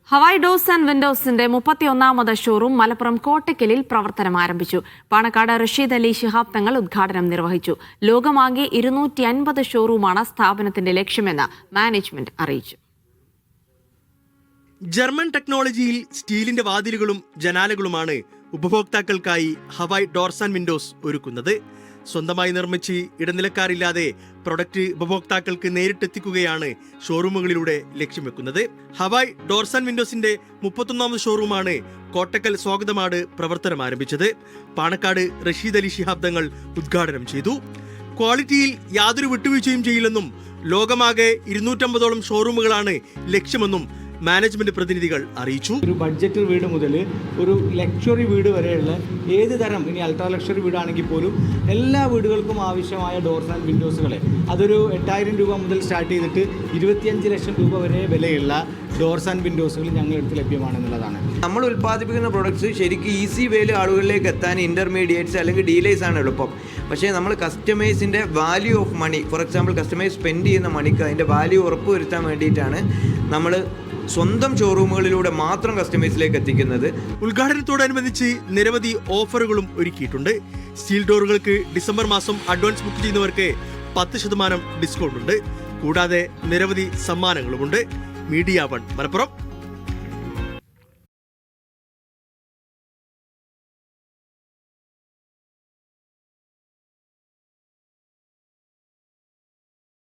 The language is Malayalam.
ഹവായ് ഡോർസ് ആൻഡ് വിൻഡോസിന്റെ 31ാമത് ഷോറൂം മലപ്പുറം കോട്ടക്കലിൽ പ്രവർത്തനം ആരംഭിച്ചു. പാണക്കാട് റഷീദ് അലി ശിഹാബ് തങ്ങൾ ഉദ്ഘാടനം നിർവഹിച്ചു. ലോകമാകെ 250 ഷോറൂമാണ് സ്ഥാപനത്തിന്റെ ലക്ഷ്യമെന്ന് മാനേജ്മെന്റ് അറിയിച്ചു. ജർമ്മൻ ടെക്നോളജിയിൽ സ്റ്റീലിന്റെ വാതിലുകളും ജനാലകളുമാണ് ഉപഭോക്താക്കൾക്കായി ഹവായ് ഡോർസ് ആൻഡ് വിൻഡോസ് ഒരുക്കുന്നത്. സ്വന്തമായി നിർമ്മിച്ച് ഇടനിലക്കാരില്ലാതെ പ്രൊഡക്റ്റ് ഉപഭോക്താക്കൾക്ക് നേരിട്ടെത്തിക്കുകയാണ് ഷോറൂമുകളിലൂടെ ലക്ഷ്യം വെക്കുന്നത്. ഹവായ് ഡോർസ് ആൻഡ് വിൻഡോസിന്റെ 31ാമത് ഷോറൂമാണ് കോട്ടക്കൽ സ്വാഗതമാട് പ്രവർത്തനം ആരംഭിച്ചത്. പാണക്കാട് റഷീദ് അലി ശിഹാബ് തങ്ങൾ ഉദ്ഘാടനം ചെയ്തു. ക്വാളിറ്റിയിൽ യാതൊരു വിട്ടുവീഴ്ചയും ചെയ്യില്ലെന്നും ലോകമാകെ 250ഓളം ഷോറൂമുകളാണ് ലക്ഷ്യമെന്നും മാനേജ്മെന്റ് പ്രതിനിധികൾ അറിയിച്ചു. ഒരു ബഡ്ജറ്റ് വീട് മുതൽ ഒരു ലക്ഷറി വീട് വരെയുള്ള ഏത് തരം, ഇനി അൾട്രാ ലക്ഷറി വീടാണെങ്കിൽ പോലും എല്ലാ വീടുകൾക്കും ആവശ്യമായ ഡോർസ് ആൻഡ് വിൻഡോസുകളെ അതൊരു 8000 രൂപ മുതൽ സ്റ്റാർട്ട് ചെയ്തിട്ട് 25 ലക്ഷം രൂപ വരെ വിലയുള്ള ഡോർസ് ആൻഡ് വിൻഡോസുകൾ ഞങ്ങളെടുത്ത് ലഭ്യമാണെന്നുള്ളതാണ്. നമ്മൾ ഉൽപ്പാദിപ്പിക്കുന്ന പ്രൊഡക്ട്സ് ശരിക്കും ഈസി വേയിൽ ആളുകളിലേക്ക് എത്താൻ ഇൻ്റർമീഡിയറ്റ്സ് അല്ലെങ്കിൽ ഡീലേഴ്സ് ആണ് എളുപ്പം. പക്ഷേ നമ്മൾ കസ്റ്റമേഴ്സിൻ്റെ value of money, for example customers spend ചെയ്യുന്ന മണിക്ക് അതിൻ്റെ വാല്യൂ ഉറപ്പുവരുത്താൻ വേണ്ടിയിട്ടാണ് നമ്മൾ സ്വന്തം ഷോറൂമുകളിലൂടെ മാത്രം കസ്റ്റമേഴ്സിലേക്ക് എത്തിക്കുന്നത്. ഉദ്ഘാടനത്തോടനുബന്ധിച്ച് നിരവധി ഓഫറുകളും ഒരുക്കിയിട്ടുണ്ട്. സ്റ്റീൽ ഡോറുകൾക്ക് ഡിസംബർ മാസം അഡ്വാൻസ് ബുക്ക് ചെയ്യുന്നവർക്ക് 10% ഡിസ്കൗണ്ട് ഉണ്ട്. കൂടാതെ നിരവധി സമ്മാനങ്ങളുമുണ്ട്. മീഡിയ 1 മലപ്പുറം.